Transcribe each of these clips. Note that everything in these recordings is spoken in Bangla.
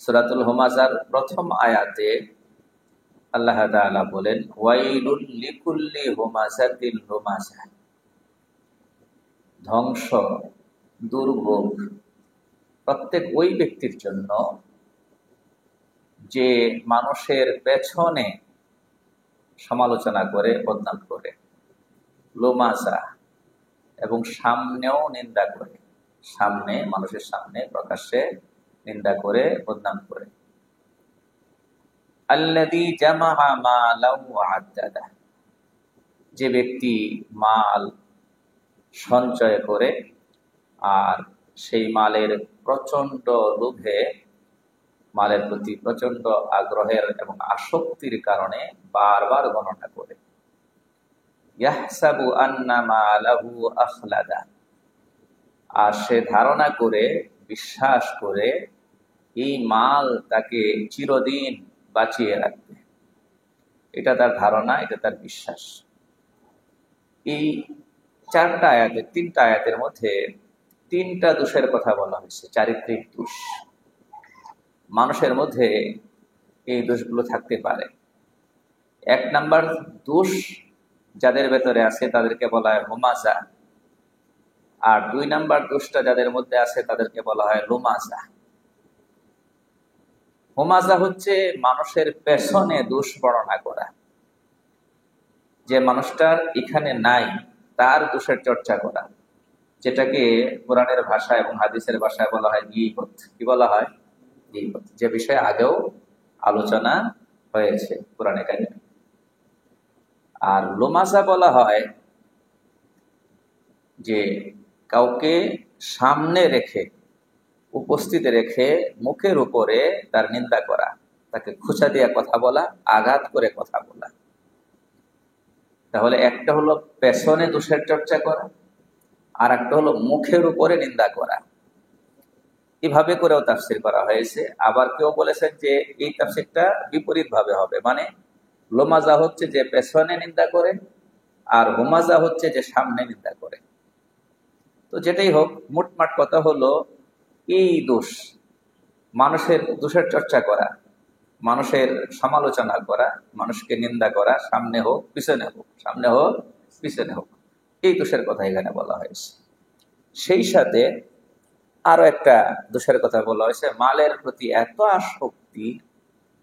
সূরাতুল হুমাযার প্রথম আয়াতে আল্লাহ তাআলা বলেন, ওয়াইলুল লিকুল্লি হুমাযাতিল লুমাযা, ধ্বংস, দুর্ভোগ প্রত্যেক ওই ব্যক্তির জন্য যে মানুষের পেছনে সমালোচনা করে, বদনাম করে, লুমাযা, এবং সামনেও নিন্দা করে, সামনে মানুষের সামনে প্রকাশ্যে নিন্দা করে, বদনাম করে। আল্লাযী জামাআ মালান ওয়া আদ্দাদা, যে ব্যক্তি মাল সঞ্চয় করে আর সেই মালের প্রচন্ড লোভে, মালের প্রতি প্রচন্ড আগ্রহের এবং আসক্তির কারণে বারবার গণনা করে। ইয়াহসাবু আন্না মালাহু আখলাদা, আর সে ধারণা করে, বিশ্বাস করে এই মাল তাকে চিরদিন বাঁচিয়ে রাখবে। এটা তার ধারণা, এটা তার বিশ্বাস। এই তিনটা আয়াতের মধ্যে তিনটা দোষের কথা বলা হয়েছে, চারিত্রিক দোষ। মানুষের মধ্যে এই দোষগুলো থাকতে পারে। এক নাম্বার দোষ যাদের ভেতরে আছে তাদেরকে বলা হয় হুমাযা, আর দুই নাম্বার দোষটা যাদের মধ্যে আছে তাদেরকে বলা হয় লুমাযা। হুমাযা হচ্ছে মানুষের পেছনে দোষ বর্ণনা করা, যে মানুষটার এখানে নাই তার দোষের চর্চা করা, যেটাকে কোরআনের ভাষা এবং হাদিসের ভাষায় বলা হয় গীবত। কি বলা হয়? গীবত, যে বিষয়ে আগেও আলোচনা হয়েছে কোরআনে কারিমে। আর লুমাযা বলা হয় যে কাউকে সামনে রেখে, উপস্থিত রেখে মুখের উপরে তার নিন্দা করা, তাকে খোঁচা দিয়ে কথা বলা, আঘাত করে কথা বলা। তাহলে একটা হলো পেছনে দোষের চর্চা করা, আর একটা হলো মুখের উপরে নিন্দা করা। এভাবে করেও তাফসির করা হয়েছে। আবার কেউ বলেছেন যে এই তাফসিরটা বিপরীত ভাবে হবে, মানে লুমাযা হচ্ছে যে পেছনে নিন্দা করে, আর হুমাযা হচ্ছে যে সামনে নিন্দা করে। তো যেটাই হোক, মোটমাট কথা হলো এই দোষ, মানুষের দোষের চর্চা করা, মানুষের সমালোচনা করা, মানুষকে নিন্দা করা, সামনে হোক পিছনে হোক, সামনে হোক পিছনে হোক, এই দোষের কথা এখানে বলা হয়েছে। সেই সাথে আরো একটা দোষের কথা বলা হয়েছে, মালের প্রতি এত আসক্তি,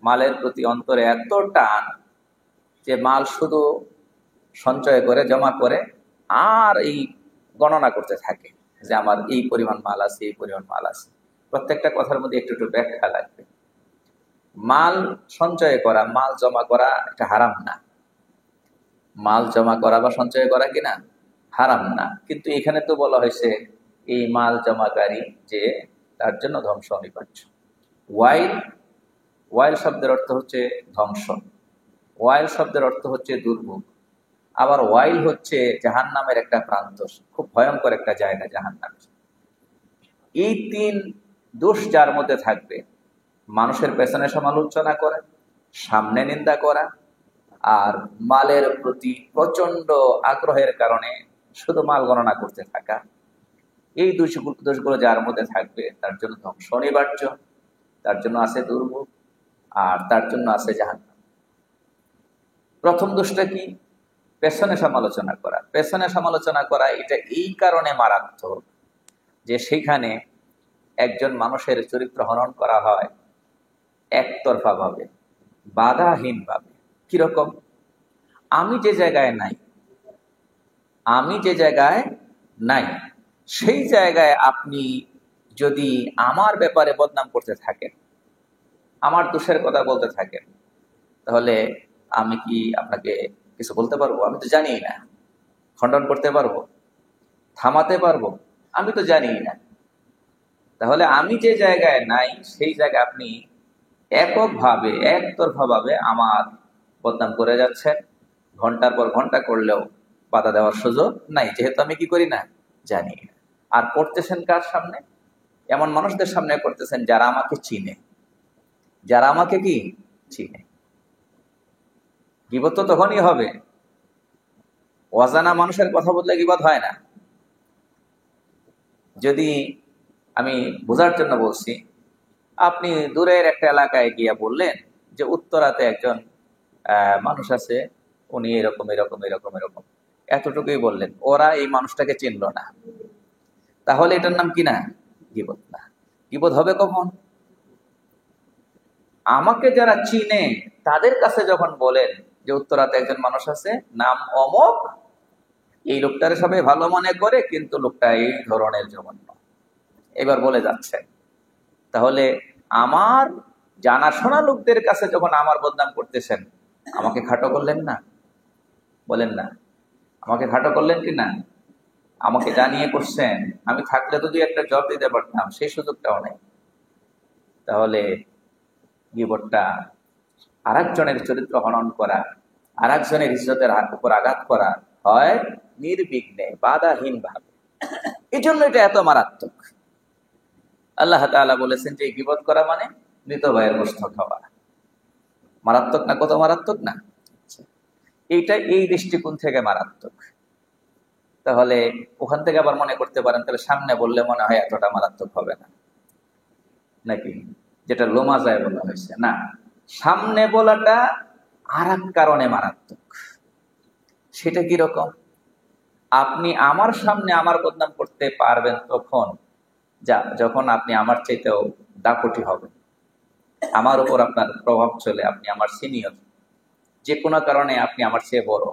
মালের প্রতি অন্তরে এত টান যে মাল শুধু সঞ্চয় করে, জমা করে, আর এই গণনা করতে থাকে যে আমার এই পরিমাণ মাল আছে, এই পরিমাণ মাল আছে। প্রত্যেকটা কথার মধ্যে একটু একটু ব্যাখ্যা লাগবে। মাল সঞ্চয় করা, মাল জমা করা এটা হারাম না। মাল জমা করা বা সঞ্চয় করা কিনা হারাম না, কিন্তু এখানে তো বলা হয়েছে এই মাল জমাকারী যে তার জন্য ধ্বংস অনিবার্য। ওয়াইল, ওয়াইল শব্দের অর্থ হচ্ছে ধ্বংস, ওয়াইল শব্দের অর্থ হচ্ছে দুর্ভোগ। আবার ওয়াইল হচ্ছে জাহান্নামের একটা প্রান্ত, খুব ভয়ঙ্কর একটা জায়গা জাহান্নাম। এই তিন দোষ যার মধ্যে থাকবে, মানুষের পেছনে সমালোচনা করা, সামনে নিন্দা করা, আর মালের প্রতি প্রচন্ড আগ্রহের কারণে শুধু মাল গণনা করতে থাকা, এই দোষগুলো যার মধ্যে থাকবে তার জন্য ধ্বংস অনিবার্য, তার জন্য আছে দুর্ভোগ, আর তার জন্য আছে জাহান্নাম। প্রথম দোষটা কি? পেছনে সমালোচনা করা। পেছনে সমালোচনা করা এটা এই কারণে মারাত্মক যে সেখানে একজন মানুষের চরিত্র হনন করা হয় একতরফা ভাবে, বাধাহীন ভাবে। কিরকম? আমি যে জায়গায় নাই, আমি যে জায়গায় নাই সেই জায়গায় আপনি যদি আমার ব্যাপারে বদনাম করতে থাকেন, আমার দোষের কথা বলতে থাকেন, তাহলে আমি কি আপনাকে কিছু বলতে পারবো? আমি তো জানি না। খণ্ডন করতে পারবো? থামাতে পারবো? আমি তো জানি না। তাহলে আমি যে জায়গায় নাই সেই জায়গায় আপনি এককভাবে, একতরফাভাবে আমার বদনাম করে যাচ্ছেন। ঘন্টার পর ঘন্টা করলেও বাধা দেওয়ার সুযোগ নাই, যেহেতু আমি কি করি না, জানি না। আর করতেছেন কার সামনে? এমন মানুষদের সামনে করতেছেন যারা আমাকে চিনে, যারা আমাকে কি চিনে। গীবত তো তখনই হবে, অজানা মানুষের কথা বললে গীবত হয় না। যদি আমি বোঝার জন্য বলছি, আপনি দূরের একটা এলাকায় গিয়া বললেন যে উত্তরাতে একজন মানুষ আছে, উনি এরকম এরকম এরকম এরকম, এতটুকুই বললেন, ওরা এই মানুষটাকে চিনল না, তাহলে এটার নাম কি না? গীবত না। গীবত হবে কখন? আমাকে যারা চিনে তাদের কাছে যখন বলেন যে উত্তরাতে একজন মানুষ আছে, নাম অমক, এই লোকটারে সবাই ভালো মনে করে, কিন্তু লোকটা এই ধরনের জঘন্য, এবার বলে যাচ্ছে। তাহলে আমার জানাশোনা লোকদের কাছে যখন আমার বদনাম করতেছেন, আমাকে খাটো করলেন না? বলেন না, আমাকে খাটো করলেন কি না? আমাকে জানিয়ে করছেন। আমি থাকলে তো দুই একটা জব দিতে পারতাম, সেই সুযোগটাও নেই। তাহলে গীবতটা আরেকজনের চরিত্র হনন করা, আরেকজনের ইজ্জতের উপর আঘাত করা হয় নির্বিঘ্নে, বাধাহীন ভাবে। এই জন্য এটা এত মারাত্মক। আল্লাহ তাআলা বলেছেন যে গীবত করা মানে মৃত ভাইয়ের গোশত খাওয়া। মারাত্মক না? কত মারাত্মক না? এইটা এই দৃষ্টিকোণ থেকে মারাত্মক। তাহলে ওখান থেকে আবার মনে করতে পারেন তাহলে সামনে বললে মনে হয় এতটা মারাত্মক হবে না নাকি, যেটা লোমা যায় বলা হয়েছে না। সামনে বলাটা আর এক কারণে মারাত্মক। সেটা কিরকম? আপনি আমার সামনে আমার বদনাম করতে পারবেন তখন যখন আপনি আমার চাইতেও দাপটি হবেন, আমার উপর আপনার প্রভাব চলে, আপনি আমার সিনিয়র, যে কোনো কারণে আপনি আমার চেয়ে বড়,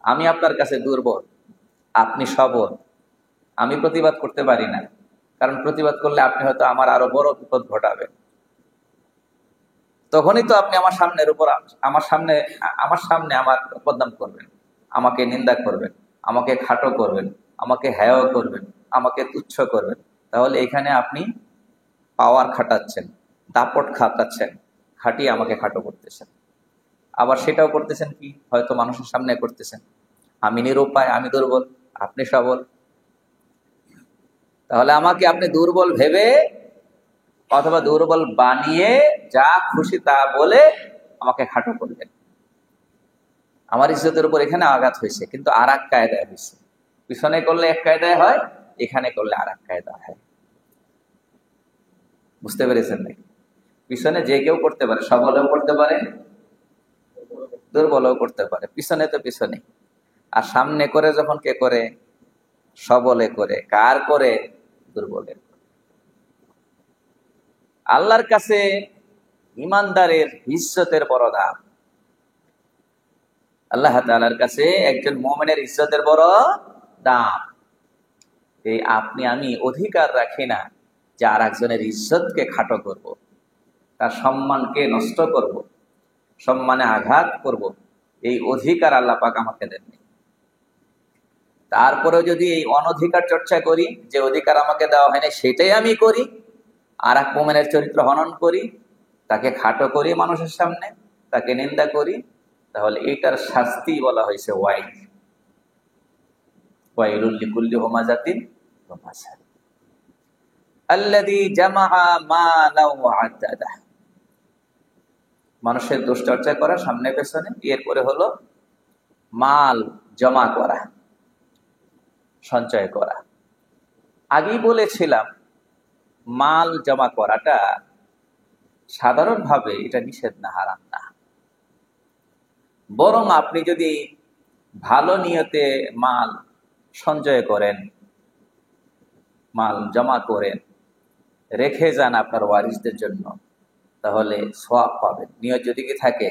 আমি আপনার কাছে দুর্বল, আপনি সবল, আমি প্রতিবাদ করতে পারি না, কারণ প্রতিবাদ করলে আপনি হয়তো আমার আরো বড় বিপদ ঘটাবেন। তখনই তো আপনি আমার সামনে আমার বদনাম করবেন, আমাকে নিন্দা করবেন, আমাকে খাটো করবেন, আমাকে হেয় করবেন, আমাকে তুচ্ছ করবেন। তাহলে এখানে আপনি পাওয়ার খাটাচ্ছেন, দাপট খাটাচ্ছেন, খাটিয়ে আমাকে খাটো করতেছেন। আবার সেটাও করতেছেন কি, হয়তো মানুষের সামনে করতেছেন, আমি নিরুপায়, আমি দুর্বল, আপনি সবল। তাহলে আমাকে আপনি দুর্বল ভেবে অথবা দুর্বল বানিয়ে যা খুশি তা বলে আমাকে খাটো করবেন। আমার ইজ্জতের উপর এখানে আঘাত হয়েছে, কিন্তু আর এক কায়দায় হয়েছে। পিছনে করলে এক কায়দায় হয়, এখানে করলে আর এক কায়দায় হয়। বুঝতে পেরেছেন নাকি? পিছনে যে কেউ করতে পারে, সবলেও করতে পারে, দুর্বলও করতে পারে। পিছনে তো পিছনে, আর সামনে করে যখন কে করে? সবলে করে। কার করে? দুর্বলে। আল্লাহর কাছে ইমানদারের ইজ্জতের বড় দাম। আল্লাহ তাআলার কাছে একজন মুমিনের ইজ্জতের বড় দাম। এই আপনি আমি অধিকার রাখি না যে আর একজনের ইজ্জতকে খাটো করব, তার সম্মানকে নষ্ট করব, সম্মানে আঘাত করব, এই অধিকার আল্লাহ পাক আমাকে দেননি। তারপরেও যদি এই অনধিকার চর্চা করি, যে অধিকার আমাকে দেওয়া হয়নি সেটাই আমি করি, আর এক মুমিনের চরিত্র হনন করি, তাকে খাটো করি মানুষের সামনে, তাকে নিন্দা করি, তাহলে এটার শাস্তি বলা হয়েছে ওয়াইল। ওয়াইলুল লিকুল্লি হুমাযাতিন লুমাযা আল্লাযী জামাআ মালান ওয়া আদ্দাদা। মানুষের দুশ্চর্চা করা সামনে পেছনে, এরপরে হলো মাল জমা করা, সঞ্চয় করা। আগেই বলেছিলাম মাল জমা করাটা সাধারণভাবে এটা নিষেধ না, হারাম না। বরং আপনি যদি ভালো নিয়তে মাল সঞ্চয় করেন, মাল জমা করেন, রেখে যান আপনার ওয়ারিসদের জন্য, তাহলে সওয়াব পাবেন। নিয়ত যদি কি থাকে,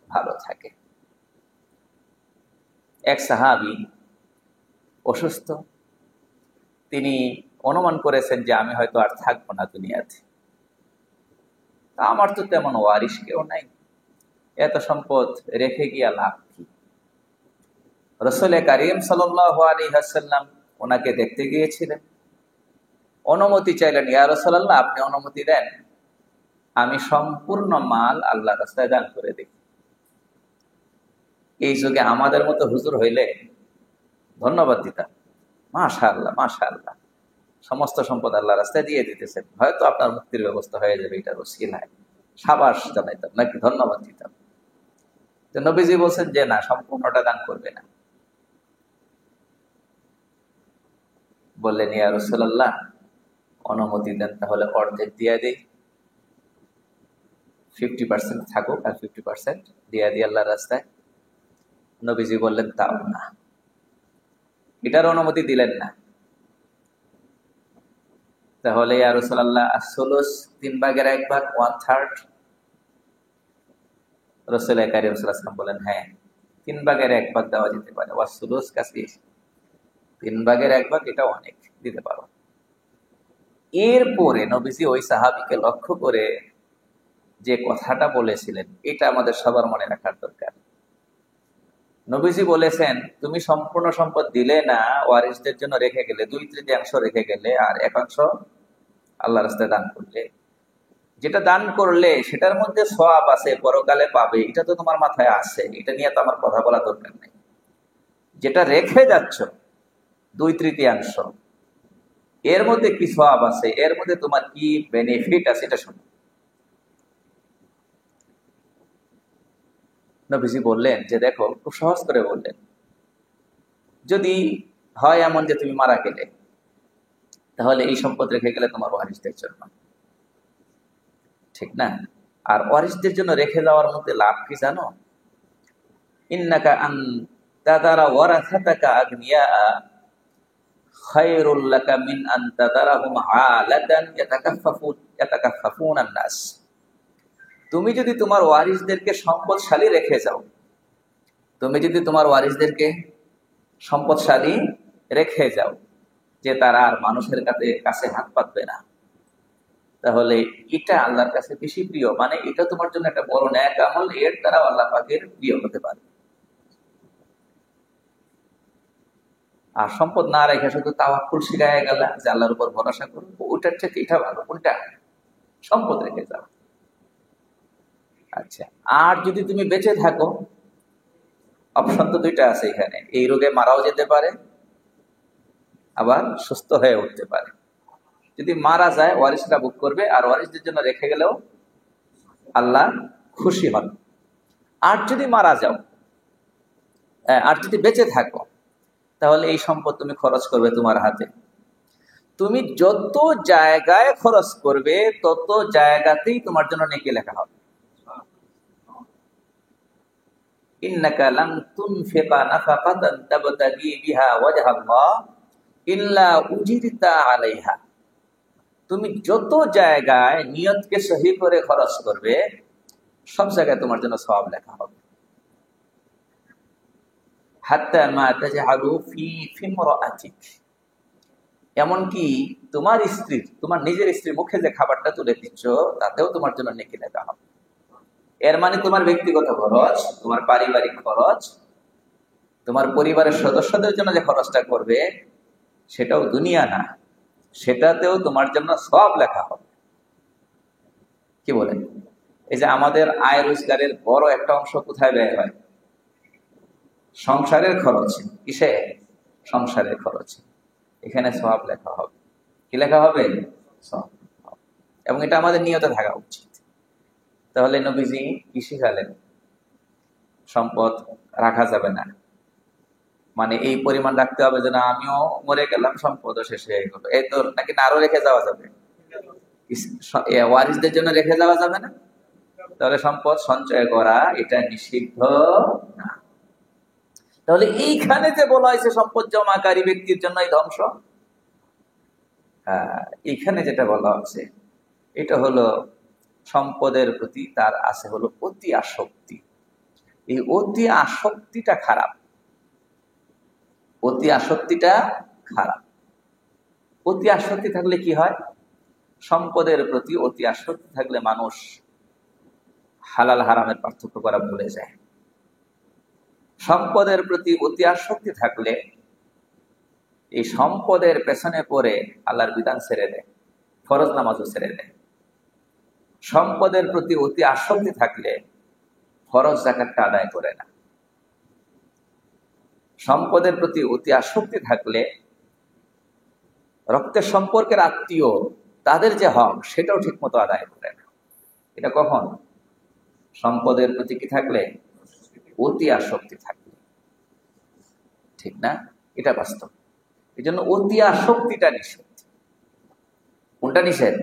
ভালো থাকে। এক সাহাবী অসুস্থ, তিনি অনুমান করেছেন যে আমি হয়তো আর থাকবো না দুনিয়াতে, তা আমার তো তেমন ওয়ারিস কেউ নাই, এত সম্পদ রেখে গিয়া লাভ কি? রাসূল কারীম সাল্লাল্লাহু আলাইহি ওয়াসাল্লাম ওনাকে দেখতে গিয়েছিলেন, অনুমতি চাইলেন, ইয়া রাসূলুল্লাহ আপনি অনুমতি দেন, আমি সম্পূর্ণ মাল আল্লাহর রাস্তায় দান করে দিই। এই যুগে আমাদের মতো হুজুর হইলে ধন্যবাদ দিতাম, মাশাআল্লাহ মাশাআল্লাহ, সমস্ত সম্পদ আল্লাহর রাস্তায় দিয়ে দিতেছেন, হয়তো আপনার মুক্তির ব্যবস্থা হয়ে যাবে, এটার ওসিলায় সাবাস জানাইতাম, নাকি ধন্যবাদ দিতাম। তো নবীজি বলছেন যে না, সম্পূর্ণটা দান করবে না। বললেন, ইয়া রাসূলুল্লাহ অনুমতি দেন, তাহলে অর্ধেক দিয়ে দেই। 50% থাকুক আর 50% দিয়ে দিয়ে আল্লাহর রাস্তায়। নবীজি বললেন তাও না, এটার অনুমতি দিলেন না। তাহলে ইয়া রাসূলুল্লাহ আসলুস 3/1 1/3। রাসূল কারীম সাল্লাল্লাহু আলাইহি ওয়াসাল্লাম বলেন হ্যাঁ 3/1 দেওয়া যেতে পারে। ওয়াসুলুস কাসির, 3/1 এটা অনেক, দিতে পারো। এরপরে নবীজি ওই সাহাবীকে লক্ষ্য করে যে কথাটা বলেছিলেন এটা আমাদের সবার মনে রাখার দরকার। নবীজি বলেছেন তুমি সম্পূর্ণ সম্পদ দিলে না, ওয়ারিসদের জন্য রেখে গেলে, 2/3 রেখে গেলে, আর 1 আল্লাহর রাস্তায় দান করলে। যেটা দান করলে সেটার মধ্যে সওয়াব আছে, পরকালে পাবে, এটা তো তোমার মাথায় আছে, এটা নিয়ে তো আমার কথা বলা দরকার নেই। যেটা রেখে যাচ্ছ 2/3, এর মধ্যে কি সওয়াব আছে, এর মধ্যে তোমার কি বেনিফিট আছে, এটা শোনো। নবীজি বললেন যে দেখো, খুব সহজ করে বললেন, যদি হয় এমন যে তুমি মারা গেলে, তাহলে এই সম্পদ রেখে গেলে তোমার ওয়ারিসদের জন্য, ঠিক না? আর ওয়ারিসদের জন্য রেখে যাওয়ার মধ্যে লাভ কি জানো? ইন্নাকা আন তাদারা ওয়ারাসাতাকা আগনিয়া খায়রুল লাকা মিন আন তাদারাহুম আলাতান ইয়াতাকাফফুনান নাস। তুমি যদি তোমার ওয়ারিসদেরকে সম্পদশালী রেখে যাও, তুমি যদি তোমার ওয়ারিসদেরকে সম্পদশালী রেখে যাও যে তারা আর মানুষের কাছে হাত পাতবে না, তাহলে এটা আল্লাহর কাছে বেশি প্রিয়। মানে এটা তোমার জন্য একটা বড় নেক আমল, এর দ্বারা আল্লাহ পাকের প্রিয় হতে পারে। আর সম্পদ না রেখে শুধু তাওয়াক্কুল শিখায় গেল যে আল্লাহর উপর ভরসা করো, ওটার চেয়ে এটা ভালো, কোনটা? সম্পদ রেখে যাও। আচ্ছা, আর যদি তুমি বেঁচে থাকো, অপশন তো 2টা আছে এখানে, এই রোগে মারাও যেতে পারে, আবার সুস্থ হয়ে উঠতে পারে। যদি মারা যায় ওয়ারিসরা ভোগ করবে, আর ওয়ারিসদের জন্য রেখে গেলেও আল্লাহ খুশি হন। আর যদি মারা যাও, আর যদি বেঁচে থাকো, তাহলে এই সম্পদ তুমি খরচ করবে তোমার হাতে। তুমি যত জায়গায় খরচ করবে তত জায়গাতেই তোমার জন্য নেকি লেখা হবে। ইন্নাকা লান তুনফিকা নাফাকাতান তাবতাগি বিহা ওয়াজহাল্লাহ ইল্লা উজিরতা আলাইহা। তুমি যত জায়গায় নিয়তকে সহি করে খরচ করবে, সব জায়গায় তোমার জন্য সওয়াব লেখা হবে। হাত্তা মা তাজআলু ফি ফিমরাআতিক, এমনকি তোমার স্ত্রীর, তোমার নিজের স্ত্রীর মুখে যে খাবারটা তুলে দিচ্ছ, তাতেও তোমার জন্য নেকি লেখা হবে। এর মানে তোমার ব্যক্তিগত খরচ, তোমার পারিবারিক খরচ, তোমার পরিবারের সদস্যদের জন্য যে খরচটা করবে, সেটাও দুনিয়া না, সেটাতেও তোমার জন্য সওয়াব লেখা হবে। কি বলেন? এই যে আমাদের আয় রোজগারের বড় একটা অংশ কোথায় ব্যয় হয়? সংসারের খরচ। কিসে? সংসারের খরচ। এখানে সওয়াব লেখা হবে। কি লেখা হবে? সওয়াব। এবং এটা আমাদের নিয়তে থাকা উচিত। তাহলে নবীজি কি শিখালেন? সম্পদ রাখা যাবে না, মানে এই পরিমাণ রাখতে হবে যে না আমিও মরে গেলাম, সম্পদও শেষ হয়ে গেল, এই তো নাকি? না, আরো রেখে যাওয়া যাবে? ওয়ারিসদের জন্য রেখে যাওয়া যাবে না? তাহলে সম্পদ সঞ্চয় করা এটা নিষিদ্ধ না। তাহলে এইখানে যে বলা হয়েছে সম্পদ জমাকারী ব্যক্তির জন্যই ধ্বংস, এইখানে যেটা বলা হচ্ছে এটা হলো সম্পদের প্রতি তার আছে হলো অতি আসক্তি। এই অতি আসক্তিটা খারাপ, অতি আসক্তিটা খারাপ। অতি আসক্তি থাকলে কি হয়? সম্পদের প্রতি অতি আসক্তি থাকলে মানুষ হালাল হারামের পার্থক্য করা ভুলে যায়। সম্পদের প্রতি অতি আসক্তি থাকলে এই সম্পদের পেছনে পড়ে আল্লাহর বিধান ছেড়ে দেয়, ফরজ নামাজও ছেড়ে দেয়। সম্পদের প্রতি অতি আসক্তি থাকলে ফরজ যাকাতটা আদায় করে না। সম্পদের প্রতি অতি আসক্তি থাকলে রক্তের সম্পর্কের আত্মীয় তাদের যে হক সেটাও ঠিক মতো আদায় করে না। এটা কখন? সম্পদের প্রতি কি থাকলে? অতি আসক্তি থাকলে, ঠিক না? এটা বাস্তব। এই জন্য অতি আসক্তিটা নিষেধ। কোনটা নিষেধ?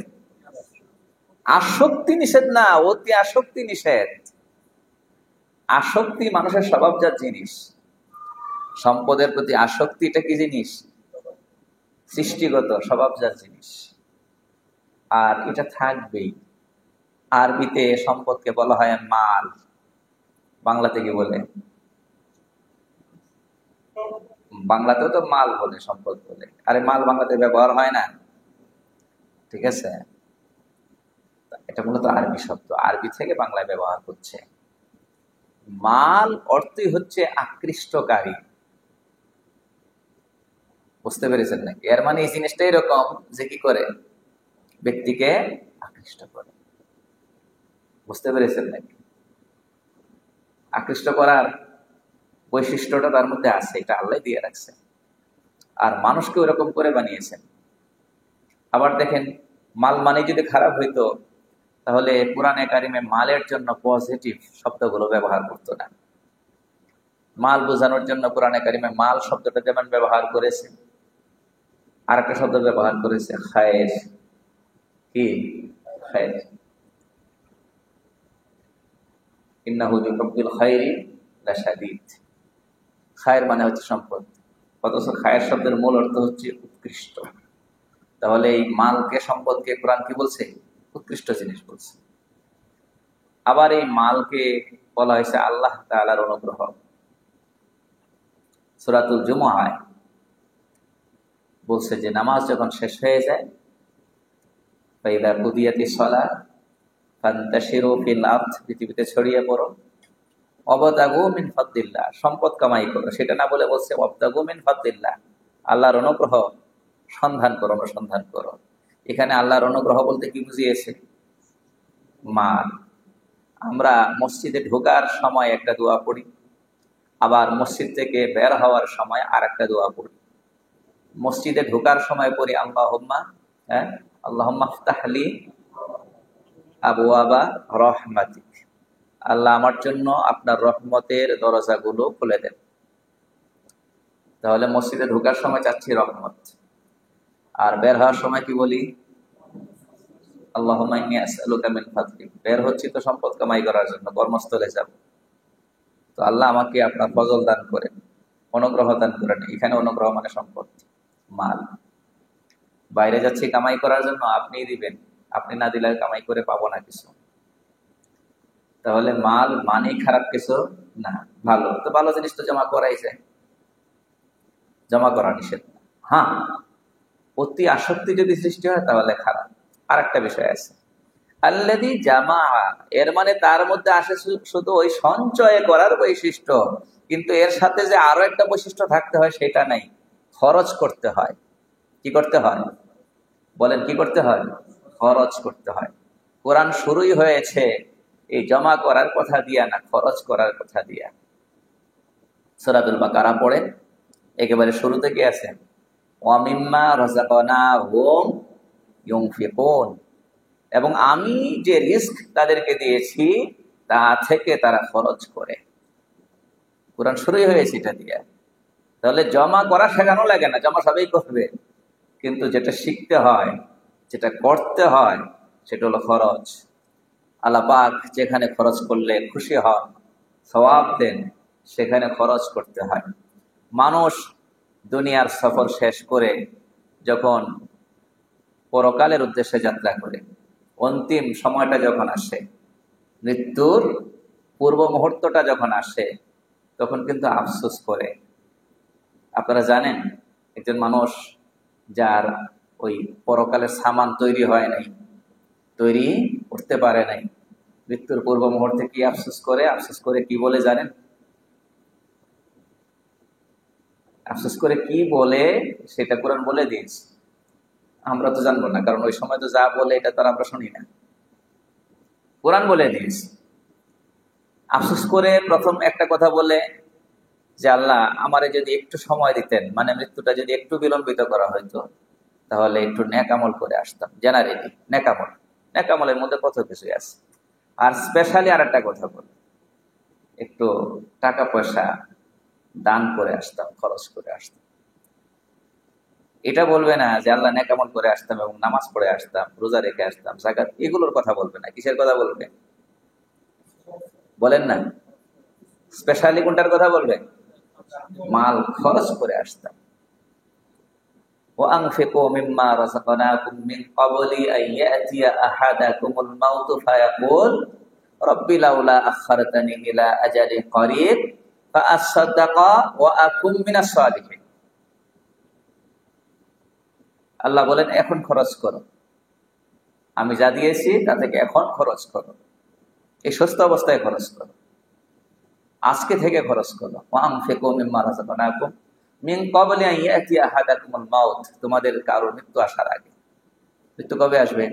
আসক্তি নিষেধ না, অতি আসক্তি নিষেধ। আসক্তি মানুষের স্বভাবজাত জিনিস। সম্পদের প্রতি আসক্তি এটা কি জিনিস? সৃষ্টিগত স্বভাবজাত জিনিস, আর এটা থাকবেই। আরবিতে সম্পদকে বলা হয় মাল। বাংলাতে কি বলে? বাংলাতেও তো মাল বলে, সম্পদ বলে। আরে মাল বাংলাতে ব্যবহার হয় না, ঠিক আছে? এটা মূলত আরবি শব্দ, আরবি থেকে বাংলায় ব্যবহার করছে। মাল অর্থই হচ্ছে আকৃষ্টকারী। বুঝতে পেরেছেন নাকি? এর মানে এই জিনিসটা এরকম যে কি করে ব্যক্তিকে আকৃষ্ট করে। বুঝতে পেরেছেন নাকি? আকৃষ্ট করার বৈশিষ্ট্যটা তার মধ্যে আছে, এটা আল্লাহ দিয়ে রাখছে, আর মানুষকে ওরকম করে বানিয়েছেন। আবার দেখেন, মাল মানে যদি খারাপ হইতো তাহলে কোরআনে কারিমে মালের জন্য পজিটিভ শব্দগুলো ব্যবহার করতো না। মাল বোঝানোর জন্য কোরআনে কারিমে মাল শব্দটা যেমন ব্যবহার করেছে, আর একটা শব্দ ব্যবহার করেছে খায়ের। কি? খায়ের। ইন্নাহু বিহুব্বিল খায়রি লাশাদীদ। খায়ের মানে হচ্ছে সম্পদ, অথচ খায়ের শব্দের মূল অর্থ হচ্ছে উৎকৃষ্ট। তাহলে এই মালকে, সম্পদকে কোরআন কি বলছে? উৎকৃষ্ট জিনিস বলছে। আবার এই মালকে বলা হয়েছে আল্লাহ তাআলার অনুগ্রহ। সূরাতুল জুমআয় বলছে যে নামাজ যখন শেষ হয়ে যায়, ফাইদা কুদিয়াতিস সালাহ ফান্তাশিরু ফিল আরদ, পৃথিবীতে ছড়িয়ে পড়ো, ওয়াবতাগু মিন ফাদলিল্লাহ, সম্পদ কামাই করো। সেটা না বলে বলছে ওয়াবতাগু মিন ফাদলিল্লাহ, আল্লাহর অনুগ্রহ সন্ধান করো, অনুসন্ধান করো। এখানে আল্লাহর অনুগ্রহ বলতে কি বুঝিয়েছে? মাল। আমরা মসজিদে ঢোকার সময় একটা দোয়া পড়ি, আবার মসজিদ থেকে বের হওয়ার সময় আর একটা দোয়া পড়ি। মসজিদে ঢোকার সময় পড়ি আল্লাহুম্মা, আল্লাহুম্মা ইফতাহলি আবওয়াবা রহমাতিক, আল্লাহ আমার জন্য আপনার রহমতের দরজাগুলো খুলে দেন। তাহলে মসজিদে ঢোকার সময় চাচ্ছি রহমত, আর বের হওয়ার সময় কি বলি? আল্লাহুম্মা ইন্নী আসআলুকা মিন ফাদলিক। বের হচ্ছি তো সম্পদ কামাই করার জন্য, কর্মস্থলে যাব, তো আল্লাহ আমাকে আপনার ফজল দান করেন, অনুগ্রহ দান করেন। এখানে অনুগ্রহ মানে সম্পদ, মাল। বাইরে যাচ্ছি কামাই করার জন্য, আপনিই দিবেন, আপনি না দিলে কামাই করে পাবো না কিছু। তাহলে মাল মানে খারাপ কিছু না, ভালো। তো ভালো জিনিস তো জমা করাই যায়, জমা করা নিষেধ না। হ্যাঁ, অতি আসক্তি যদি সৃষ্টি হয় তাহলে খারাপ। আর একটা বিষয় আছে, আল্লাযী জামা, এর মানে তার মধ্যে আসে শুধু ওই সঞ্চয় করার বৈশিষ্ট্য, কিন্তু এর সাথে যে আরো একটা বৈশিষ্ট্য থাকতে হয় সেটা নাই। খরচ করতে হয়। কি করতে হয়? বলেন, কি করতে হয়? খরচ করতে হয়। কোরআন শুরুই হয়েছে এই জমা করার কথা দিয়া না, খরচ করার কথা দিয়া। সূরাতুল বাকারা পড়েন, একেবারে শুরুতে কি আছে? ওয়া মিম্মা রাযাকনাহুম ইউনফিকুন, এবং আমি যে রিস্ক তাদেরকে দিয়েছি তা থেকে তারা খরচ করে। কোরআন শুরুই হয়েছে এটা দিয়ে। তাহলে জমা করা শেখানো লাগে না, জমা সবাই করবে, কিন্তু যেটা শিখতে হয়, যেটা করতে হয়, সেটা হলো খরচ। আল্লাহ পাক যেখানে খরচ করলে খুশি হন, সওয়াব দেন, সেখানে খরচ করতে হয়। মানুষ দুনিয়ার সফর শেষ করে যখন পরকালের উদ্দেশ্যে যাত্রা করে, অন্তিম সময়টা যখন আসে, মৃত্যুর পূর্ব মুহূর্তটা যখন আসে, তখন কিন্তু আফসোস করে। আপনারা জানেন, একজন মানুষ যার ওই পরকালের সামান তৈরি হয় নাই, তৈরি করতে পারে নাই, মৃত্যুর পূর্ব মুহূর্তে কি আফসোস করে? আফসোস করে কি বলে জানেন? আফসোস করে কি বলে সেটা কোরআন বলে দিয়েছে। আমরা তো জানবো না, কারণ ওই সময় তো যা বলে এটা তো আমরা শুনি না। কোরআন বলে দিয়েছে। আফসোস করে প্রথম একটা কথা বলে যে আল্লাহ আমারে যদি একটু সময় দিতেন, মানে মৃত্যুটা যদি একটু বিলম্বিত করা হয়তো, তাহলে একটু নেক আমল করে আসতাম। জেনারেলি নেকামল, নেকামলের মধ্যে কত কিছুই আছে। আর স্পেশালি আর একটা কথা বলে, একটু টাকা পয়সা দান করে আসতাম, খরচ করে আসতাম। এটা বলবে না যে আল্লাহ নেকামল করে আসতাম এবং নামাজ পড়ে আসতাম, রোজা রেখে আসতাম, যাকাত, এগুলোর কথা বলবে না। কিসের কথা বলবে বলেন না? স্পেশালি কোনটার কথা বলবে? মাল খরচ করে আসতাম। وأنفقوا مما رزقناكم من قبل أن يأتي أحدكم الموت فيقول رب لولا أخرتني إلى أجل قريب فأصدق وأكن من الصالحين। আল্লাহ বলেন এখন খরচ করো, আমি যা দিয়েছি তা থেকে এখন খরচ করো, এই সুস্থ অবস্থায় খরচ করো, আজকে থেকে খরচ করো। وأنفقوا مما رزقناكم মিন ক্বাবলি আন ইয়াতিয়া আহাদাকুমুল মাউত, তোমাদের কারো মৃত্যু আসার আগে। মৃত্যু কবে আসবে?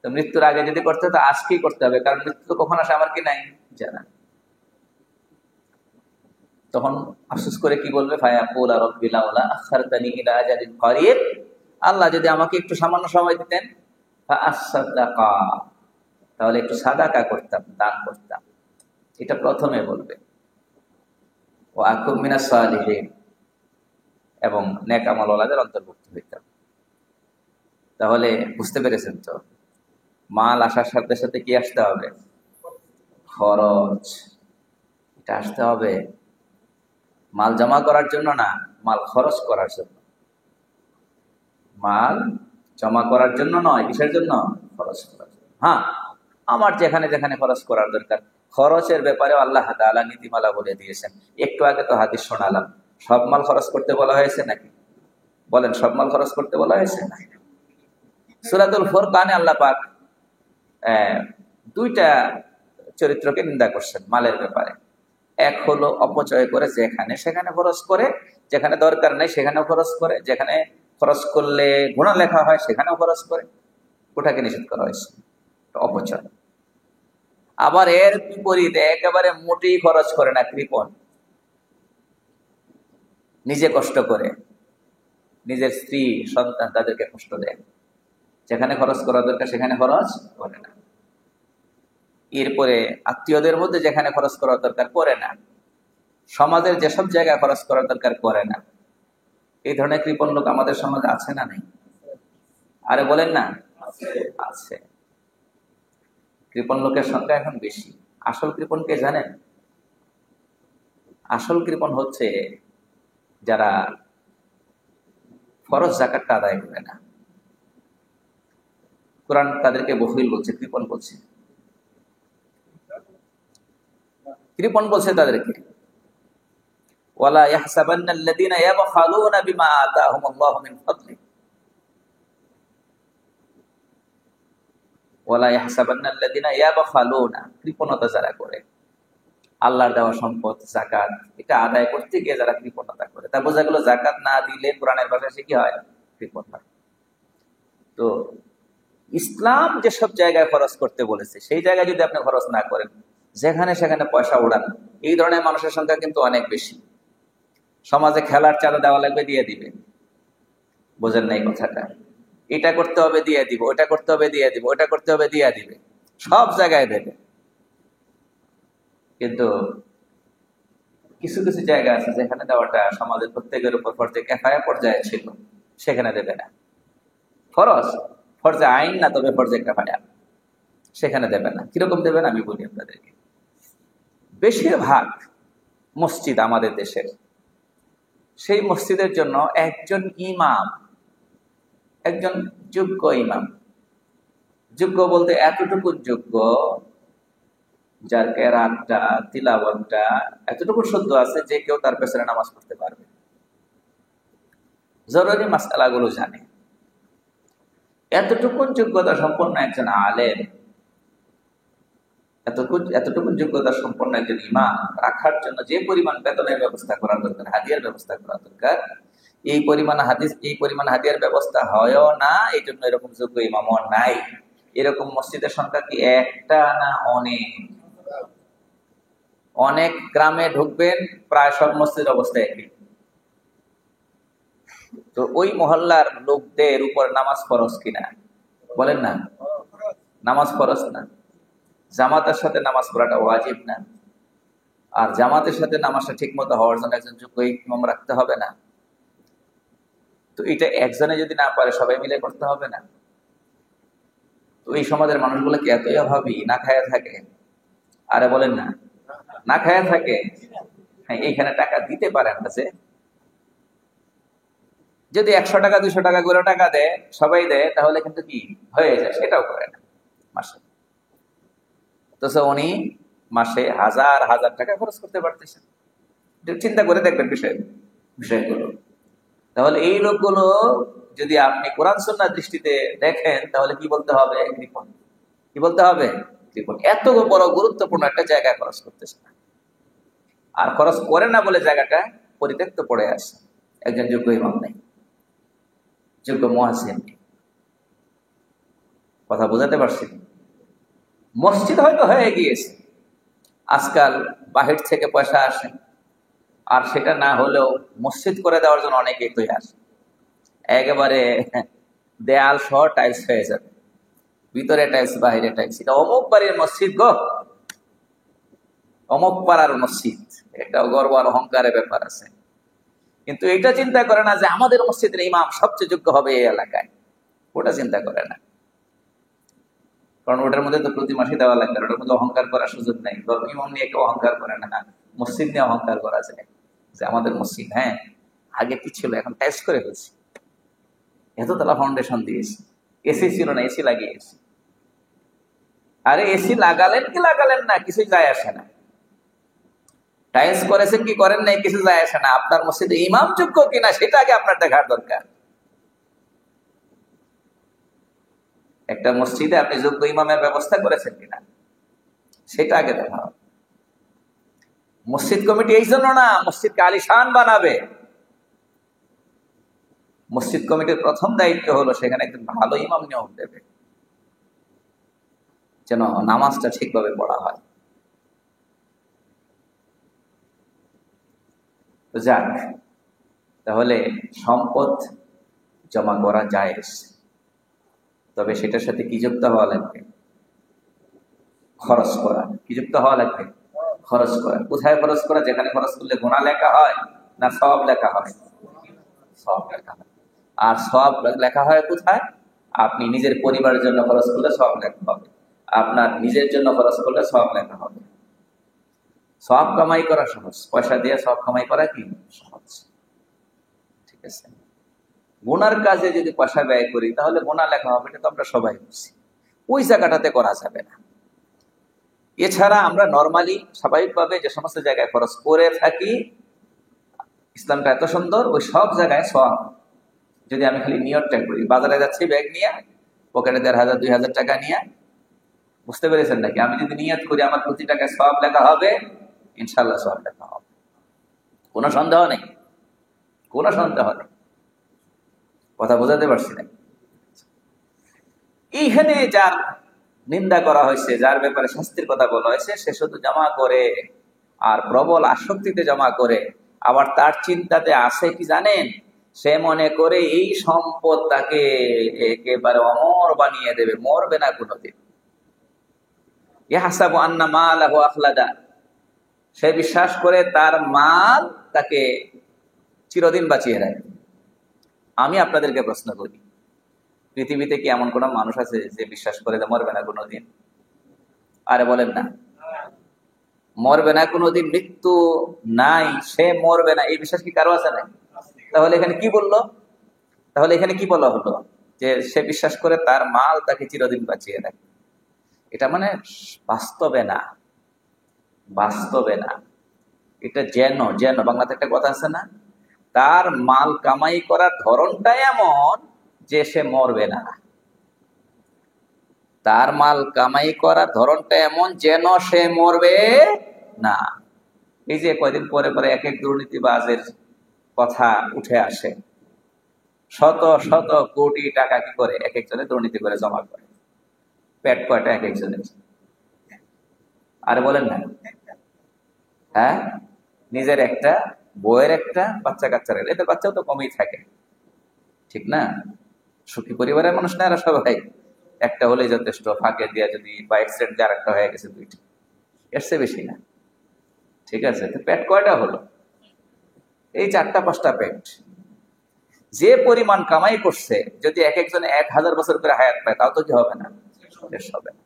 তো মৃত্যুর আগে যদি করতে তো আজকেই করতে হবে, কারণ মৃত্যু তো কখন আসে আমার কি নাই জানা। তখন আফসোস করে কি বলবে? ফায়াকুলা রাব্বি লাউলা আখারতানি ইলা আজালিন করিব, আল্লাহ যদি আমাকে একটু সামান্য সময় দিতেন, ফাআসাদাকা, তাহলে একটু সাদাকা করতাম, দান করতাম। এটা প্রথমে বলবে। ও আকুম মিনাস সালিহিন, এবং নেক আমলওয়ালাদের অন্তর্ভুক্ত হইতাম। তাহলে বুঝতে পেরেছেন তো, মাল আসার সাথে সাথে কি আসতে হবে? খরচ। এটা আসতে হবে মাল জমা করার জন্য না, মাল খরচ করার জন্য। মাল জমা করার জন্য নয়, কিসের জন্য? খরচ করার জন্য। হ্যাঁ, আমার যেখানে যেখানে খরচ করার দরকার, খরচের ব্যাপারে আল্লাহ তাআলা নীতিমালা বলে দিয়েছেন। একটু আগে তো হাদিস শোনালাম, সব মাল খরচ করতে বলা হয়েছে নাকি? বলেন, সব মাল খরচ করতে বলা হয়েছে না? সূরাতুল ফুরকানে আল্লাহ পাক দুইটা চরিত্রকে নিন্দা করছেন মালের ব্যাপারে। এক হলো অপচয় করে যেখানে সেখানে খরচ করে, যেখানে দরকার নেই সেখানেও খরচ করে, যেখানে খরচ করলে গুনাহ লেখা হয় সেখানেও খরচ করে। ওটাকে নিষেধ করা হয়েছে, অপচয়। আবার এর বিপরীতে একেবারে মোটেই খরচ করে না, কৃপণ, নিজে কষ্ট করে, নিজের স্ত্রী সন্তান তাদেরকে কষ্ট দেয়, যেখানে খরচ করা দরকার সেখানে খরচ করে না। এরপরে আত্মীয়দের মধ্যে যেখানে খরচ করা দরকার করে না, সমাজের যেসব জায়গায় খরচ করার দরকার করে না। এই ধরনের কৃপণ লোক আমাদের সমাজে আছে না নেই? আরে বলেন না, আছে। কৃপণ লোকের সংখ্যা এখন বেশি। আসল কৃপণ কে জানেন? আসল কৃপণ হচ্ছে যারা ফরজ যাকাতটা আদায় করে না। কোরআন তাদেরকে বখিল বলছে, কৃপণ বলছে। কৃপণ বলছে তাদেরকে, ওয়ালা ইয়াহসাবান্নাল্লাযীনা ইয়াবখালুনা বিমা আতাহুমুল্লাহু মিন ফাদলি ওয়ালা ইয়াহসাবান্নাল্লাযীনা ইয়াবখালুনা, কৃপণতা যারা করে, আল্লাহর দেওয়া সম্পদ যাকাত এটা আদায় করতে গিয়ে যারা কৃপণতা করে, তা বোঝা গেল যাকাত না দিলে কোরআনের ভাষায় সে কি হয়? কৃপণ হয়। তো ইসলাম যেসব জায়গায় খরচ করতে বলেছে সেই জায়গায় যদি আপনি খরচ না করেন, যেখানে সেখানে পয়সা উড়ান, এই ধরনের মানুষের সংখ্যা কিন্তু অনেক বেশি। সমাজে খেলার চাঁদা দেওয়া লাগবে, দিয়ে দিবে। বোঝেন না এই কথাটা? এটা করতে হবে, দিয়ে দিব, ওটা করতে হবে, দিয়ে দিব, ওটা করতে হবে, দিয়ে দিবে, সব জায়গায় দেবে। কিন্তু কিছু কিছু জায়গা আছে যেখানে দেওয়াটা সমাজের প্রত্যেকের উপর ফরজে কিফায়া পর্যায়ে ছিল, সেখানে দেবে না। ফরজ, ফরজে আইন না, তবে ফরজে কিফায়া, সেখানে দেবে না। কিরকম দেবে না আমি বলি আপনাদেরকে। বেশিরভাগ মসজিদ আমাদের দেশের, সেই মসজিদের জন্য একজন ইমাম, একজন যোগ্য ইমাম, যোগ্য বলতে এতটুকু যোগ্য যার কেরাতটা, তিলাওয়াতটা এতটুকু শুদ্ধ আছে যে কেউ তার পেছনে নামাজ পড়তে পারবে, জরুরি মাসআলাগুলো জানে, এতটুকু যোগ্যতা সম্পন্ন একজন আলেম, এতটুকু যোগ্যতা সম্পন্ন একজন ইমাম রাখার জন্য যে পরিমাণ বেতনের ব্যবস্থা করার দরকার, হাদিয়ার ব্যবস্থা করা দরকার, এই পরিমাণ হাদিয়ার ব্যবস্থা হয়ও না। এই জন্য এরকম যোগ্য ইমামও নাই। এরকম মসজিদের সংখ্যা কি একটা না অনেক? অনেক গ্রামে ঢুকবেন, প্রায় সব মসজিদের অবস্থা একই। তো ওই মহল্লার লোকদের উপর নামাজ ফরজ কিনা বলেন না? নামাজ ফরজ না। জামাতের সাথে নামাজ পড়াটা ওয়াজিব না? আর জামাতের সাথে নামাজটা ঠিক মতো হওয়ার জন্য একজন যোগ্য ইমাম রাখতে হবে না? তো এটা একজনে যদি না পারে সবাই মিলে করতে হবে না? তো এই সমাজের মানুষগুলো কি এতই অভাবী, না খায়া থাকে? আরে বলেন না, না খায়া থাকে। হ্যাঁ, এইখানে টাকা দিতে পারেন না যে, যদি 100 টাকা 200 টাকা করে টাকা দেয়, সবাই দেয়, তাহলে কিন্তু কি হয়ে যায়, সেটাও করে না মাসে। তো উনি মাসে হাজার হাজার টাকা খরচ করতে পারতেছেন। একটু চিন্তা করে দেখবেন বিষয়গুলো। তাহলে এই লোকগুলো যদি আপনি কোরআন সুন্নাহর দৃষ্টিতে দেখেন, তাহলে কি বলতে হবে? কৃপণ। কি বলতে হবে? কৃপণ। এত বড় গুরুত্বপূর্ণ একটা জায়গায় খরচ করতেছে না, আর খরচ করে না বলে জায়গাটা পরিত্যক্ত পড়ে আসে। একজন যোগ্য ইমাম নেই, যোগ্য মুয়াজ্জিন নেই। কথা বোঝাতে পারছি? মসজিদ হয়তো হয়ে গিয়েছে, আজকাল বাহির থেকে পয়সা আসে, আর সেটা না হলেও মসজিদ করে দেওয়ার জন্য অনেকেই তৈরি। একেবারে দেয়াল সহ টাইলস হয়ে যাবে, ভিতরে টাইলস বাহিরে টাইলস। এটা অমুক বাড়ির মসজিদ গো, অমুক পাড়ার মসজিদ। একটা গর্ব আর অহংকারের ব্যাপার আছে, কিন্তু এটা চিন্তা করে না যে আমাদের মসজিদের ইমাম সবচেয়ে যোগ্য হবে এই এলাকায়। ওটা চিন্তা করে না, কারণ ওটার মধ্যে তো প্রতি মাসে দেওয়া লাগবে, ওটার মধ্যে অহংকার করার সুযোগ নেই। ইমাম নিয়ে কেউ অহংকার করে না, মসজিদ নিয়ে অহংকার করা যায় যে আমাদের মসজিদ, হ্যাঁ আগে কি ছিল, এখন টাইলস করে ফেলছি, এততলা ফাউন্ডেশন দিয়েছি, এসি ছিল না, এসি লাগিয়েছি। আরে এসি লাগালেন কি লাগালেন না, কিছু যায় আসে না। টাইলস করেছেন কি করেন নাই, কিছু যায় আসে না। আপনার মসজিদে ইমাম যোগ্য কিনা সেটা আগে আপনার দেখার দরকার। একটা মসজিদে আপনি যোগ্য ইমামের ব্যবস্থা করেছেন কিনা সেটা আগে দেখা হবে। মসজিদ কমিটি এই জন্য না মসজিদকে আলিশান বানাবে। মসজিদ কমিটির প্রথম দায়িত্ব হলো সেখানে একজন ভালো ইমাম নিয়োগ দেবে, যেন নামাজটা ঠিকভাবে পড়া হয়। তো যাক, তাহলে সম্পদ জমা করা যায়, তবে সেটার সাথে কি যুক্ত হওয়া লাগবে? খরচ করা। কি যুক্ত হওয়া লাগবে? খরচ করা। কোথায় খরচ করা? যেখানে খরচ করলে গুনাহ লেখা হয় না সওয়াব লেখা হয়? সওয়াব লেখা হয়। আর সওয়াব লেখা হয় কোথায়? আপনি নিজের পরিবারের জন্য খরচ করলে সওয়াব লেখা হবে, আপনার নিজের জন্য খরচ করলে সওয়াব লেখা হবে। সওয়াব কামাই করা সহজ, পয়সা দিয়ে সওয়াব কামাই করা কি সহজ? ঠিক আছে। গুনার কাজে যদি পয়সা ব্যয় করি তাহলে গুনাহ লেখা হবে, এটা তো আমরা সবাই বুঝি। ওই জায়গাটাতে করা যাবে না। এছাড়া আমরা নর্মালি স্বাভাবিকভাবে যে সমস্ত জায়গায় খরচ করে থাকি, ইসলামটা এত সুন্দর, ওই সব জায়গায় সওয়াব। যদি আমি খালি নিয়তটা করি, বাজারে যাচ্ছি ব্যাগ নিয়ে, পকেটে 1500 2000 টাকা নিয়ে, বুঝতে পেরেছেন নাকি? আমি যদি নিয়ত করি আমার প্রতি টাকায় সওয়াব লেখা হবে, ইনশাল্লাহ সওয়াব লেখা হবে, কোনো সন্দেহ নেই, কোনো সন্দেহ নেই। কথা বোঝাতে পারছি না? এইখানে যার নিন্দা করা হয়েছে, যার ব্যাপারে শাস্তির কথা বলা হয়েছে, সে শুধু জমা করে আর প্রবল আসক্তিতে জমা করে। আবার তার চিন্তাতে আছে কি জানেন? সে মনে করে এই সম্পদ তাকে একেবারে অমর বানিয়ে দেবে, মরবে না কোনোদিন। ইয়াহসাবু আন্না মালাহু আখলাদা, সে বিশ্বাস করে তার মাল তাকে চিরদিন বাঁচিয়ে রাখবে। আমি আপনাদেরকে প্রশ্ন করি, পৃথিবীতে কি এমন কোন মানুষ আছে যে বিশ্বাস করে যে মরবে না কোনোদিন? আরে বলেন না, মরবে না কোনোদিন, মৃত্যু নাই, সে মরবে না, এই বিশ্বাস কি কারো আছে না? তাহলে এখানে কি বললো? তাহলে এখানে কি বলা হলো? যে সে বিশ্বাস করে তার মাল তাকে চিরদিন বাঁচিয়ে রাখে। এটা মানে বাস্তবে না, বাস্তবে না। এটা যেন যেন বাংলাতে একটা কথা আছে না, তার মাল কামাই করার ধরনটা এমন যে সে মরবে না। তার মাল কামাই করার ধরনটা এমন যেন সে মরবে না। এই যে কয়দিন পরে পরে এক এক দুর্নীতিবাজের কথা উঠে আসে, শত শত কোটি টাকা কি করে এক একজনে দুর্নীতি করে জমা করে। পেট কয়টা এক একজনের? আর বলেন না, হ্যাঁ, নিজের একটা, বইয়ের একটা, বাচ্চা কাচ্চার, এদের বাচ্চাও তো কমই থাকে, ঠিক না? সুখী পরিবারের মানুষ না এরা সবাই, একটা হলেই যথেষ্ট, ফাঁকে দিয়া যদি বা অ্যাক্সিডেন্ট আর একটা হয়ে গেছে দুইটা, এর চেয়ে বেশি না। ঠিক আছে, তো পেট কয়টা হলো? এই 4টা 5টা পেট। যে পরিমাণ কামাই করছে, যদি এক একজনে 1000 বছর করে হায়াত পায়, তাও তো কি হবে না, শেষ হবে না।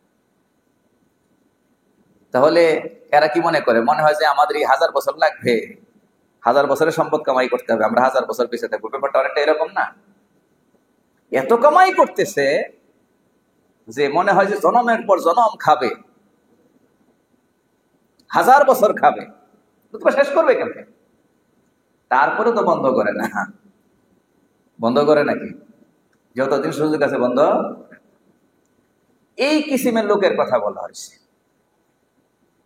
তাহলে এরা কি মনে করে? মনে হয় যে আমাদের এই 1000 বছর লাগবে, 1000 বছরের সম্পদ কামাই করতে হবে, আমরা 1000 বছর পিছিয়ে থাকবো। ব্যাপারটা অনেকটা এরকম না? এত কামাই করতেছে যে মনে হয় যে জনমের পর জনম খাবে, 1000 বছর খাবে, তো শেষ করবে কেমনে? তারপরে তো বন্ধ করে না। বন্ধ করে নাকি? যতদিন সুযোগ আছে বন্ধ। এই কিসিমের লোকের কথা বলা হয়েছে,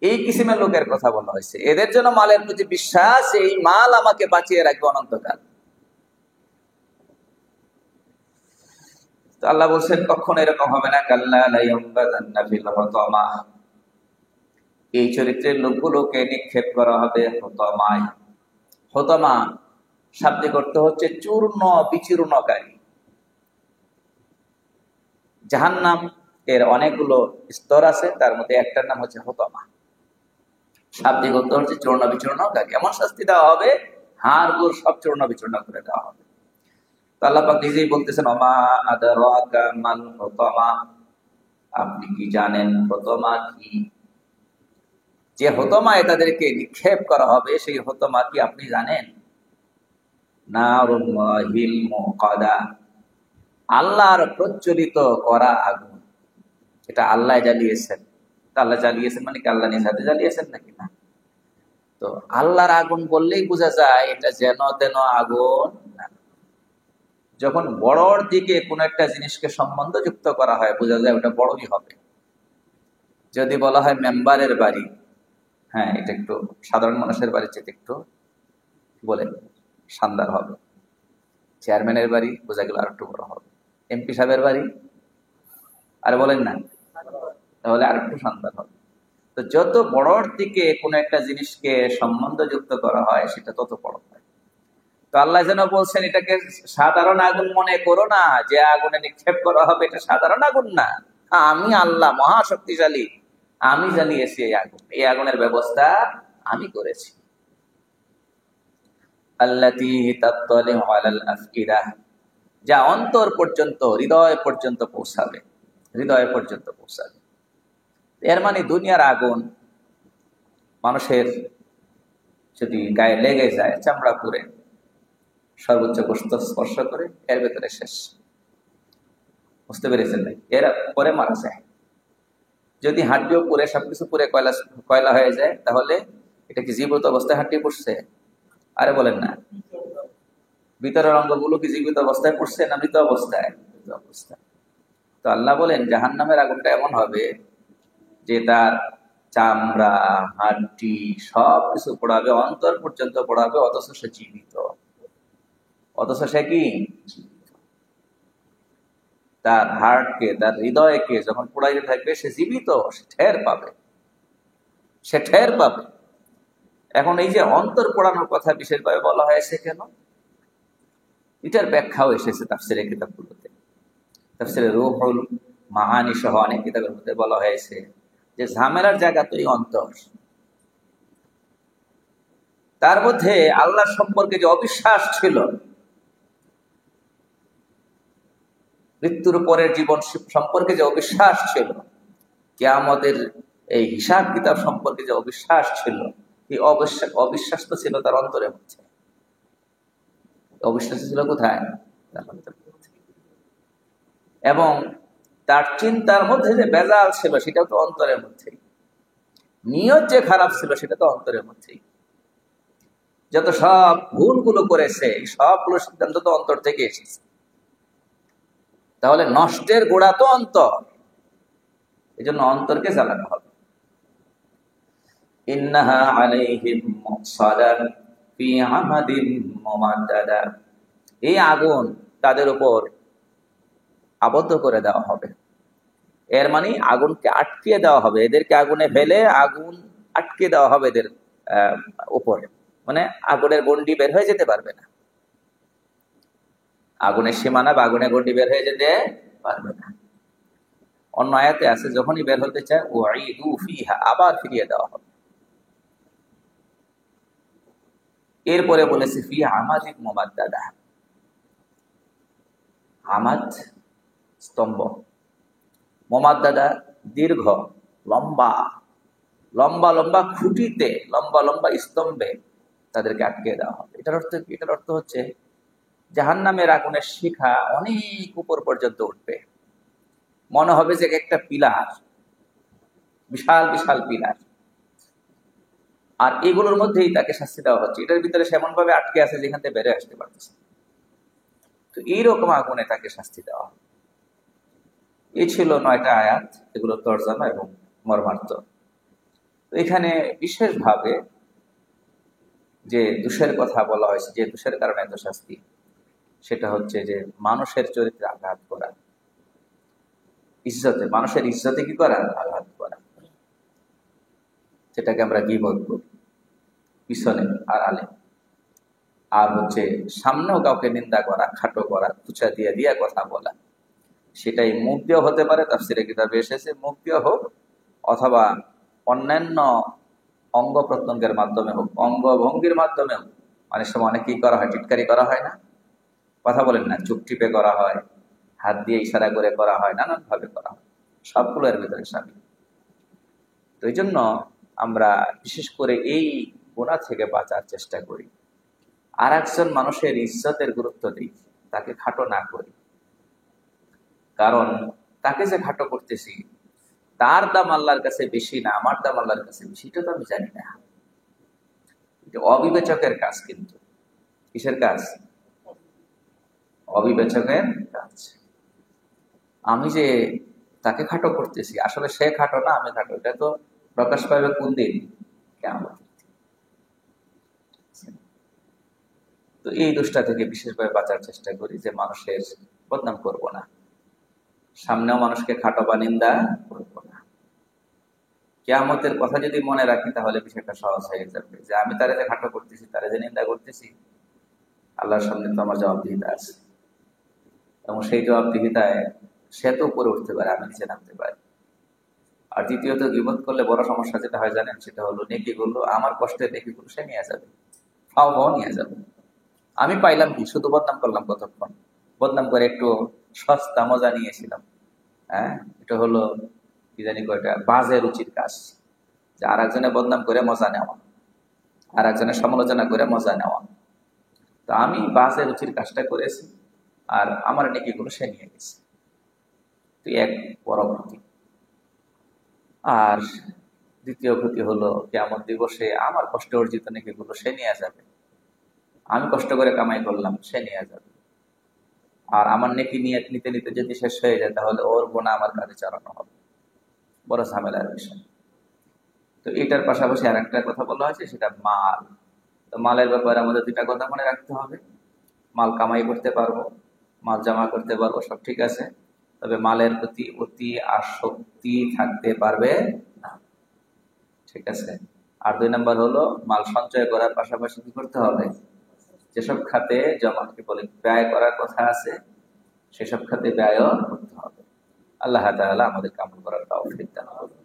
এই কিসিমের লোকের কথা বলা হয়েছে। এদের জন্য মালের প্রতি বিশ্বাস, এই মাল আমাকে বাঁচিয়ে রাখবে অনন্তকাল। তো আল্লাহ বলছেন কখনো এরকম হবে না। কাল্লা লা ইউনবাযান্না ফিল হুতামা, এই চরিত্রের লোকগুলোকে নিক্ষেপ করা হবে হুতামায়। হুতামা শাব্দিক অর্থ হচ্ছে চূর্ণ বিচূর্ণকারী। জাহান্নাম এর অনেকগুলো স্তর আছে, তার মধ্যে একটার নাম হচ্ছে হুতামা। শাব্দিক অর্থ হচ্ছে চূর্ণ বিচূর্ণকারী। এমন শাস্তি দেওয়া হবে, হাড়গুলো সব চূর্ণ বিচূর্ণ করে দেওয়া হবে। তো আল্লাহ পাক নিজেই বলতেছেন, ওমা আদরাকা মাল হুতামা, আপনি কি জানেন হুতামা কি? যে হুতামায় তাদেরকে নিক্ষেপ করা হবে, সেই হুতামা কি আপনি জানেন? নারুল্লাহিল মুকাদা, আল্লাহর প্রজ্বলিত করা আগুন। এটা আল্লাহ জ্বালিয়েছেন। আল্লাহ জ্বালিয়েছেন মানে কি আল্লাহ নিজ হাতে জ্বালিয়েছেন নাকি? না। তো আল্লাহর আগুন বললেই বোঝা যায় এটা যেন তেন আগুন না। যখন বড়র দিকে কোনো একটা জিনিসকে সম্বন্ধ যুক্ত করা হয়, বোঝা যায় ওটা বড়ই হবে। যদি বলা হয় মেম্বারের বাড়ি, হ্যাঁ, এটা একটু সাধারণ মানুষের বাড়ির চেয়ে একটু বলেন শানদার হবে। চেয়ারম্যানের বাড়ি বোঝা গেল আর একটু বড় হবে। এমপি সাহেবের বাড়ি আর বলেন না, তাহলে আর একটু শানদার হবে। তো যত বড়র দিকে কোনো একটা জিনিসকে সম্বন্ধ যুক্ত করা হয়, সেটা তত বড় হয়। তো আল্লাহ যেন বলছেন এটাকে সাধারণ আগুন মনে করো না, যে আগুনে নিক্ষেপ করা হবে এটা সাধারণ আগুন না। আমি আল্লাহ মহাশক্তিশালী, আমি জ্বালিয়েছি এই আগুন, এই আগুনের ব্যবস্থা আমি করেছি। আল্লাতী তাত্তালিউ আলাল আফইদা, যা অন্তর পর্যন্ত, হৃদয় পর্যন্ত পৌঁছাবে, হৃদয় পর্যন্ত পৌঁছাবে। এর মানে দুনিয়ার আগুন মানুষের যদি গায়ে লেগে যায়, চামড়া পুড়ে, সর্বোচ্চ গোস্ত স্পর্শ করে, এর ভেতরে শেষ। বুঝতে পেরেছেন? এর পরে মারা যায়। যদি হাড্ডিও পুড়ে, সবকিছু পুড়ে কয়লা হয়ে যায়, তাহলে এটা কি জীবিত অবস্থায় হাড্ডি পড়ছে? আরে বলেন না, ভিতরের অঙ্গগুলো কি জীবিত অবস্থায় পড়ছে না মৃত অবস্থায়? মৃত অবস্থায়। তো আল্লাহ বলেন জাহান্নামের আগুনটা এমন হবে যে তার চামড়া, হাড্ডি সবকিছু পোড়াবে, অন্তর পর্যন্ত পোড়াবে, অথচ সে জীবিত। অথচ সে কি? তার হার্টকে, তার হৃদয়কে যখন পোড়াইতে থাকবে, সে জীবিত, সে ঠের পাবে, সে ঠের পাবে। এখন এই যে অন্তর পোড়ানোর কথা বিশেষভাবে বলা হয়েছে কেন, এটার ব্যাখ্যাও এসেছে তাফসীরের কিতাবগুলোতে। তাফসীরে রূহুল মাআনি সহ অনেক কিতাবের মধ্যে বলা হয়েছে যে ঝামেলার জায়গা তো এই অন্তর। তার মধ্যে আল্লাহ সম্পর্কে যে অবিশ্বাস ছিল, মৃত্যুর পরের জীবন সম্পর্কে যে অবিশ্বাস ছিল, কিয়ামতের এই হিসাব কিতাব সম্পর্কে যে অবিশ্বাস ছিল, এই অবিশ্বাস তো ছিল তার অন্তরের মধ্যে। অবিশ্বাস ছিল কোথায়? এবং তার চিন্তার মধ্যে যে বেজাল ছিল, সেটাও তো অন্তরের মধ্যেই। নিয়ত যে খারাপ ছিল, সেটা তো অন্তরের মধ্যেই। যত সব ভুলগুলো করেছে, সবগুলো সিদ্ধান্ত তো অন্তর থেকে এসেছে। তাহলে নষ্টের গোড়া তো অন্তর, এই জন্য অন্তরকে জ্বালানো হবে। ইন্নাহা আলাইহিম মুসাদান ফি আমাদিন মুমাদ্দাদা, এই আগুন তাদের উপর আবদ্ধ করে দেওয়া হবে। এর মানে আগুনকে আটকিয়ে দেওয়া হবে, এদেরকে আগুনে ফেলে আগুন আটকে দেওয়া হবে এদের উপরে। মানে আগুনের গন্ডি বের হয়ে যেতে পারবে না, আগুনের সীমানা বা আগুনের গন্ডি বের হয়ে যেতে পারবে না। অন্য আয়াতে আছে যখনই বের হতে চায় উঈদু ফিহা, আবার ফিরিয়ে দেওয়া হবে। এরপরে বলেছে ফি আমাদিন মুমাদ্দাদা, আমাদ স্তম্ভ, মোমাদ্দাদা দীর্ঘ, লম্বা লম্বা লম্বা খুঁটিতে, লম্বা লম্বা স্তম্ভে তাদেরকে আটকে দেওয়া হবে। এটার অর্থ কি? এটার অর্থ হচ্ছে জাহান্নামের আগুনের শিখা অনেক উপর পর্যন্ত উঠবে, মনে হবে যে একটা পিলার, বিশাল বিশাল পিলার, আর এগুলোর মধ্যেই তাকে শাস্তি দেওয়া হচ্ছে। এটার ভিতরে সেমন ভাবে আটকে আছে যেখান থেকে বেড়ে আসতে পারতেছে। তো এইরকম আগুনে তাকে শাস্তি দেওয়া হবে। এই ছিল 9টা আয়াত, এগুলো তরজামা এবং মর্মার্থ। তো এখানে বিশেষভাবে যে দোষের কথা বলা হয়েছে, যে দোষের কারণে এত শাস্তি, সেটা হচ্ছে যে মানুষের চরিত্রে আঘাত করা, ইজ্জতে, মানুষের ইজ্জতে কি করা? আঘাত করা, যেটাকে আমরা গীবত করি পিছনে আর আলে। আর হচ্ছে সামনেও কাউকে নিন্দা করা, খাটো করা, তুচা দিয়ে দিয়ে কথা বলা, সেটাই মুখ দিয়েও হতে পারে, তাফসীরে কিতাবে এসেছে মুখ দিয়ে হোক, অথবা অন্যান্য অঙ্গ প্রত্যঙ্গের মাধ্যমে হোক, অঙ্গভঙ্গির মাধ্যমে হোক। অনেক সময় অনেকেই করা হয়, টিটকারি করা হয় না, কথা বলেন না, চুপ টিপে করা হয়, হাত দিয়ে ইশারা করে করা হয়, নানান ভাবে করা হয়, সবগুলো এর ভিতরে শামিল। তো এই জন্য আমরা বিশেষ করে এই গুনাহ থেকে বাঁচার চেষ্টা করি। আর একজন মানুষের ইজ্জতের গুরুত্ব দিই, তাকে খাটো না করি। কারণ তাকে যে খাটো করতেছি, তার দাম আল্লাহর কাছে বেশি না আমার দাম আল্লাহর কাছে বেশি, এটা তো আমি জানি না। এটা অবিবেচকের কাজ। কিন্তু কিসের কাজ? অবিবেচকের কাজ। আমি যে তাকে খাটো করতেছি, আসলে সে খাটো না, আমি খাটো, এটা তো প্রকাশ পাবে কোন দিন? কিয়ামত। তো এই দোষটা থেকে বিশেষভাবে বাঁচার চেষ্টা করি, যে মানুষের বদনাম করব না, সামনেও মানুষকে খাটো বা নিন্দা করব না। কিয়ামতের কথা যদি মনে রাখি, তাহলে বিষয়টা সহজ হয়ে যাবে, যে আমি তারে যে খাটো করতেছি, তারে যে নিন্দা করতেছি, আল্লাহর সামনে তো আমার জবাবদিহিতা আছে, এবং সেই জবাবদিহিতায় সে তো উপরে উঠতে পারে, আমি নিচে নামতে পারি। আর দ্বিতীয়ত, গীবত করলে বড় সমস্যা যেটা হয় জানেন, সেটা হলো নেকিগুলো, আমার কষ্টের নেকিগুলো সে নিয়ে যাবে, ফাও নিয়ে যাবে। আমি পাইলাম কি? শুধু বদনাম করলাম কতক্ষণ, বদনাম করে একটু সস্তা মজা নিয়েছিলাম। হ্যাঁ, এটা হলো কি জানি কয়টা বাজে রুচির কাজ, যে আর একজনের বদনাম করে মজা নেওয়া, আর একজনের সমালোচনা করে মজা নেওয়া। তো আমি বাজে রুচির কাজটা করেছি, আর আমার নেকিগুলো সে নিয়ে গেছে। তো এক বড় ক্ষতি। আর দ্বিতীয় ক্ষতি হলো, কিয়ামত দিবসে আমার কষ্ট অর্জিত নেকিগুলো সে নিয়ে যাবে। আমি কষ্ট করে কামাই করলাম, সে নিয়ে যাবে। আর আমার নেকি নিয়ে নিতে নিতে যদি শেষ হয়ে যায়, তাহলে ওর গুনাহ আমার কাছে চালানো হবে, বড় ঝামেলার বিষয়। তো এটার পাশাপাশি আর একটা কথা বলা হয়েছে, সেটা মাল। তো মালের ব্যাপারে আমাদের 2টা কথা মনে রাখতে হবে। মাল কামাই করতে পারবো, মাল জমা করতে পারবো, সব ঠিক আছে, তবে মালের প্রতি অতি আসক্তি থাকতে পারবে না, ঠিক আছে। আর 2 নম্বর হলো, মাল সঞ্চয় করার পাশাপাশি কি করতে হবে? যেসব খাতে জমা কি বলে ব্যয় করার কথা আছে, সেসব খাতে ব্যয়ও করতে হবে। আল্লাহ তাআলা আমাদের কামল করার তৌফিক দান করুন।